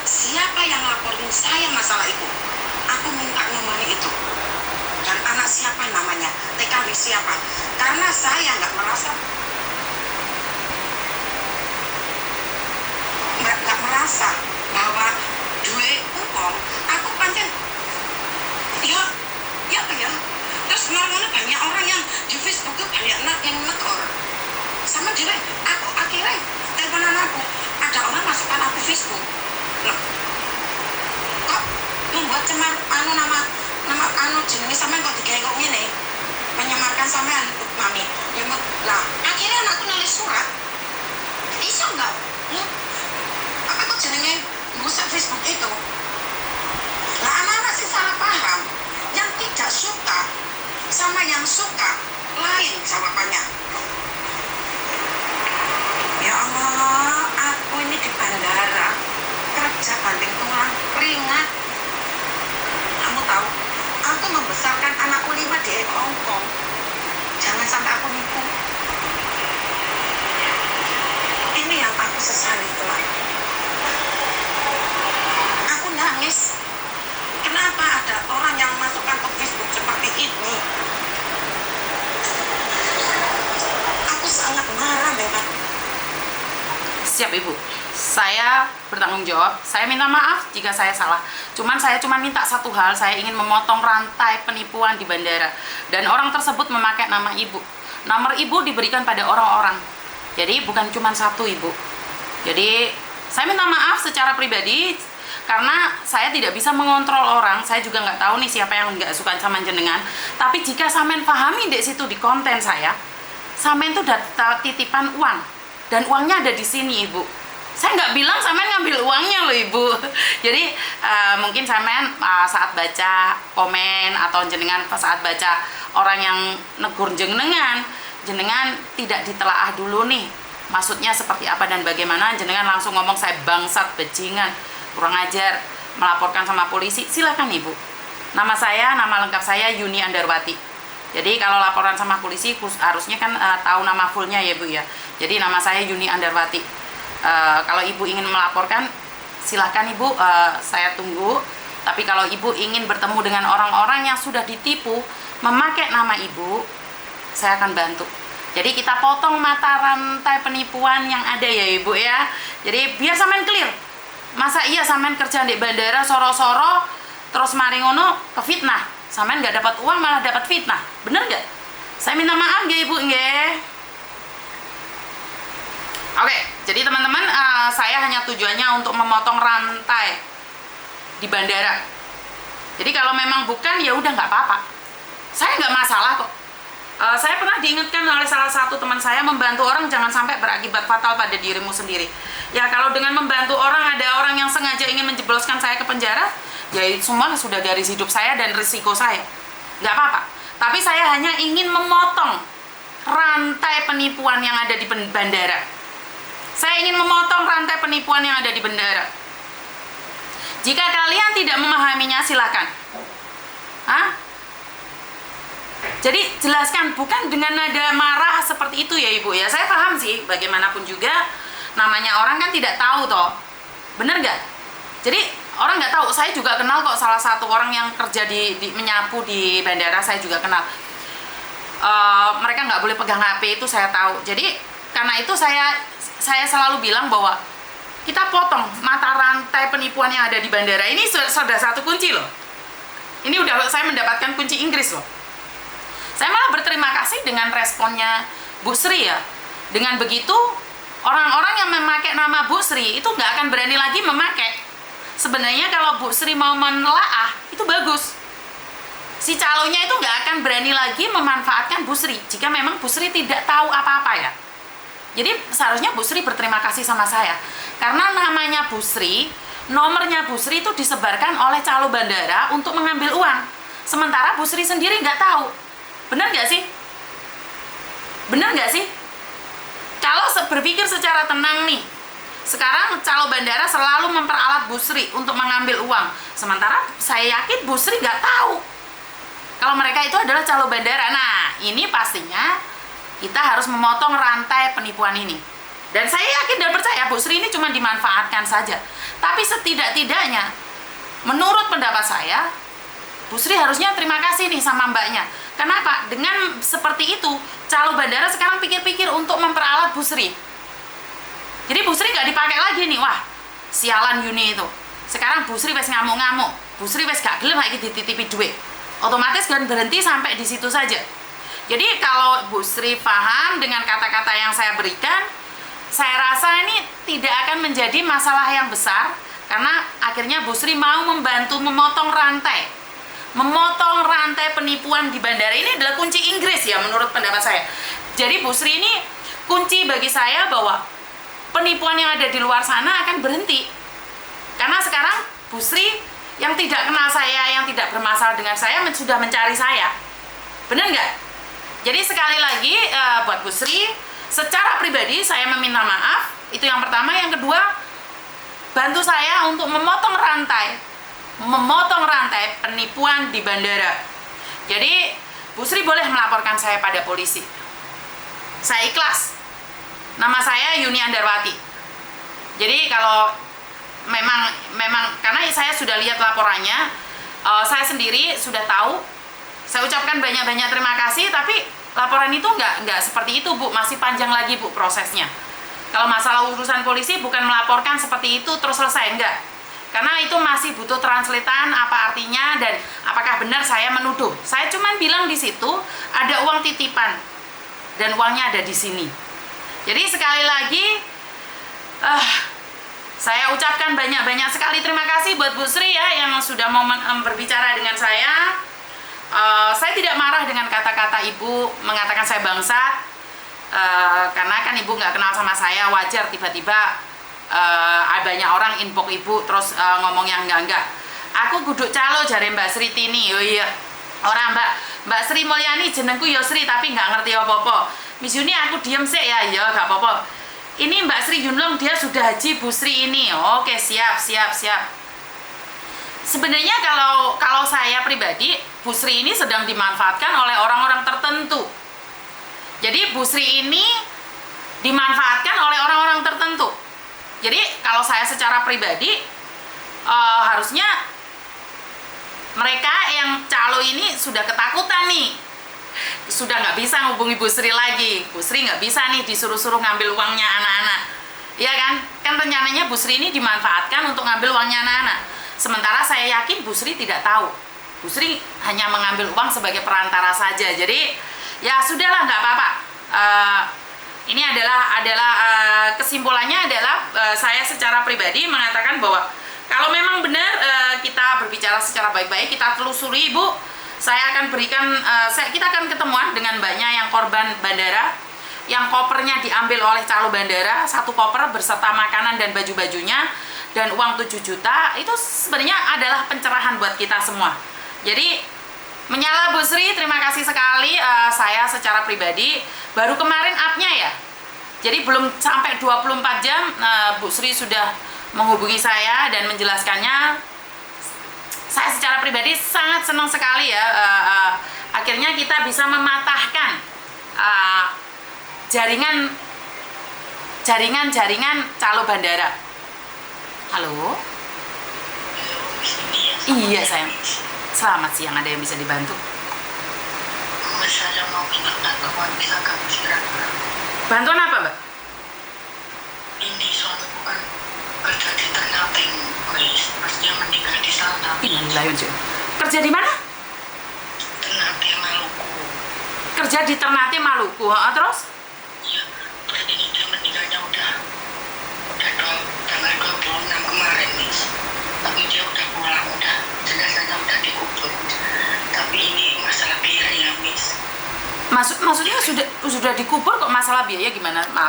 siapa yang laporin saya masalah itu? Aku minta nomornya itu. Dan anak siapa namanya? TKW siapa? Karena saya nggak merasa bahwa duit uang aku pancen ya apa ya. Terus kemarin banyak orang yang di Facebook itu banyak yang negor sama dia. Aku akhirnya teleponan aku, ada orang masukkan aku Facebook. Loh, kok membuat cemar nama jenenge sampean kok digawe kok ngene, menyemarkan sampean mami ya. Lah akhirnya anakku nulis surat, iso enggak apa kok jenenge ngusap Facebook itu. Lah anak-anak sih salah paham, yang tidak suka sama yang suka lain jawabannya. Ya Allah, aku ini di bandara kerja banting tulang keringat. Kamu tahu, aku membesarkan anakku 5 di Hongkong. Jangan sampai aku nipu. Ini yang aku sesali telah. Aku nangis. Kenapa ada orang yang masukkan ke Facebook seperti ini? Aku sangat marah memang. Siap Ibu, saya bertanggung jawab. Saya minta maaf jika saya salah. Saya cuma minta satu hal, saya ingin memotong rantai penipuan di bandara. Dan orang tersebut memakai nama Ibu. Nomor Ibu diberikan pada orang-orang. Jadi bukan cuma satu Ibu. Jadi saya minta maaf secara pribadi karena saya tidak bisa mengontrol orang. Saya juga nggak tahu nih siapa yang nggak suka sama jenengan. Tapi jika sampean pahami di situ di konten saya, sampean itu udah titipan uang. Dan uangnya ada di sini Ibu. Saya nggak bilang sampean ngambil uangnya loh Ibu. Jadi mungkin sampean saat baca komen atau jenengan saat baca orang yang negur jenengan tidak ditelaah dulu nih maksudnya seperti apa dan bagaimana, jenengan langsung ngomong saya bangsat, bajingan, kurang ajar, melaporkan sama polisi. Silakan Ibu. Nama lengkap saya Yuni Andarwati. Jadi kalau laporan sama polisi harusnya kan tahu nama fullnya ya Bu ya. Jadi nama saya Yuni Andarwati. Kalau Ibu ingin melaporkan silahkan Ibu, saya tunggu. Tapi kalau Ibu ingin bertemu dengan orang-orang yang sudah ditipu memakai nama Ibu, saya akan bantu. Jadi kita potong mata rantai penipuan yang ada ya Ibu ya. Jadi biar sampean clear. Masa iya sampean kerja di bandara soro-soro terus mari ngono ke fitnah. Sampean nggak dapat uang malah dapat fitnah, bener nggak? Saya minta maaf ya Ibu nggih. Oke, jadi teman-teman, saya hanya tujuannya untuk memotong rantai di bandara. Jadi kalau memang bukan ya udah nggak apa-apa. Saya nggak masalah kok. Saya pernah diingatkan oleh salah satu teman saya, membantu orang jangan sampai berakibat fatal pada dirimu sendiri. Ya kalau dengan membantu orang ada orang yang sengaja ingin menjebloskan saya ke penjara, ya semua sudah garis hidup saya dan risiko saya. Nggak apa-apa. Tapi saya hanya ingin memotong rantai penipuan yang ada di bandara. Saya ingin memotong rantai penipuan yang ada di bandara. Jika kalian tidak memahaminya, silakan. Jadi jelaskan, bukan dengan nada marah seperti itu ya Ibu ya. Saya paham sih, bagaimanapun juga namanya orang kan tidak tahu toh. Bener nggak? Jadi orang nggak tahu. Saya juga kenal kok salah satu orang yang kerja di menyapu di bandara, saya juga kenal. Mereka nggak boleh pegang HP, itu saya tahu. Jadi karena itu saya selalu bilang bahwa kita potong mata rantai penipuan yang ada di bandara. Ini sudah satu kunci loh. Ini udah saya mendapatkan kunci Inggris loh. Saya malah berterima kasih dengan responnya Bu Sri ya. Dengan begitu orang-orang yang memakai nama Bu Sri itu nggak akan berani lagi memakai. Sebenarnya kalau Bu Sri mau menelaah itu bagus. Si calonnya itu nggak akan berani lagi memanfaatkan Bu Sri jika memang Bu Sri tidak tahu apa-apa ya. Jadi seharusnya Bu Sri berterima kasih sama saya. Karena namanya Bu Sri, nomornya Bu Sri itu disebarkan oleh calo bandara untuk mengambil uang. Sementara Bu Sri sendiri nggak tahu. Benar nggak sih? Benar nggak sih? Kalau berpikir secara tenang nih, sekarang calo bandara selalu memperalat Bu Sri untuk mengambil uang. Sementara saya yakin Bu Sri nggak tahu kalau mereka itu adalah calo bandara. Nah, ini pastinya kita harus memotong rantai penipuan ini. Dan saya yakin dan percaya Bu Sri ini cuma dimanfaatkan saja. Tapi setidak-tidaknya, menurut pendapat saya, Bu Sri harusnya terima kasih nih sama mbaknya. Kenapa? Dengan seperti itu, calo bandara sekarang pikir-pikir untuk memperalat Bu Sri. Jadi Bu Sri nggak dipakai lagi nih. Wah, sialan Yuni itu. Sekarang Bu Sri wes ngamuk-ngamuk. Bu Sri wes gak gelem lagi dititipi duit. Otomatis kan berhenti sampai di situ saja. Jadi kalau Bu Sri paham dengan kata-kata yang saya berikan, saya rasa ini tidak akan menjadi masalah yang besar, karena akhirnya Bu Sri mau membantu memotong rantai penipuan di bandara. Ini adalah kunci Inggris ya menurut pendapat saya. Jadi Bu Sri ini kunci bagi saya bahwa penipuan yang ada di luar sana akan berhenti, karena sekarang Bu Sri yang tidak kenal saya, yang tidak bermasalah dengan saya sudah mencari saya. Benar nggak? Jadi sekali lagi buat Bu Sri, secara pribadi saya meminta maaf, itu yang pertama. Yang kedua, bantu saya untuk memotong rantai penipuan di bandara. Jadi Bu Sri boleh melaporkan saya pada polisi. Saya ikhlas. Nama saya Yuni Andarwati. Jadi kalau memang karena saya sudah lihat laporannya, saya sendiri sudah tahu. Saya ucapkan banyak-banyak terima kasih, tapi laporan itu nggak seperti itu, Bu. Masih panjang lagi, Bu, prosesnya. Kalau masalah urusan polisi bukan melaporkan seperti itu terus selesai, enggak. Karena itu masih butuh translatean apa artinya dan apakah benar saya menuduh. Saya cuma bilang di situ ada uang titipan dan uangnya ada di sini. Jadi sekali lagi saya ucapkan banyak-banyak sekali terima kasih buat Bu Sri ya yang sudah mau berbicara dengan saya. Saya tidak marah dengan kata-kata Ibu mengatakan saya bangsat, karena kan Ibu nggak kenal sama saya. Wajar tiba-tiba banyak orang inbox Ibu terus ngomong yang enggak. Aku guduk calo jare Mbak Sri Tini. Oh iya, orang Mbak Sri Mulyani jenengku yo Sri tapi nggak ngerti apa-apa. Miss Yuni aku diem sih ya, nggak apa-apa. Ini Mbak Sri Yunlong dia sudah haji Bu Sri ini. Oke, siap. Sebenarnya kalau saya pribadi, Bu Sri ini sedang dimanfaatkan oleh orang-orang tertentu. Jadi Bu Sri ini dimanfaatkan oleh orang-orang tertentu. Jadi kalau saya secara pribadi, harusnya mereka yang calo ini sudah ketakutan nih. Sudah nggak bisa ngubungi Bu Sri lagi. Bu Sri nggak bisa nih disuruh-suruh ngambil uangnya anak-anak. Iya kan? Kan rencananya Bu Sri ini dimanfaatkan untuk ngambil uangnya anak-anak. Sementara saya yakin Bu Sri tidak tahu. Bu Sri hanya mengambil uang sebagai perantara saja. Jadi ya sudahlah, nggak apa-apa. Ini adalah kesimpulannya adalah saya secara pribadi mengatakan bahwa kalau memang benar kita berbicara secara baik-baik, kita telusuri, Bu. Saya akan berikan, kita akan ketemuan dengan mbaknya yang korban bandara, yang kopernya diambil oleh calo bandara, 1 koper berserta makanan dan baju-bajunya, dan uang 7 juta, itu sebenarnya adalah pencerahan buat kita semua. Jadi, menyala Bu Sri, terima kasih sekali. Saya secara pribadi, baru kemarin up-nya ya. Jadi belum sampai 24 jam, Bu Sri sudah menghubungi saya dan menjelaskannya. Saya secara pribadi sangat senang sekali ya, akhirnya kita bisa mematahkan jaringan calo bandara. Halo? Iya sayang, selamat siang, ada yang bisa dibantu? Saya mau minta bantuan, bisa kamu segera? Bantuan apa, Mbak? Ini suatu bukan kerja di Ternate, pastinya meninggal di sana. Kerja di mana? Ternate, Maluku. Kerja di Ternate, Maluku. Terus? Iya, terus ini dia meninggalnya udah tanggal 26 kemarin, Miss. Tapi dia udah pulang, jenazahnya udah dikubur. Tapi ini masalah biaya, Miss. Maksudnya sudah dikubur kok, masalah biaya gimana? Maaf.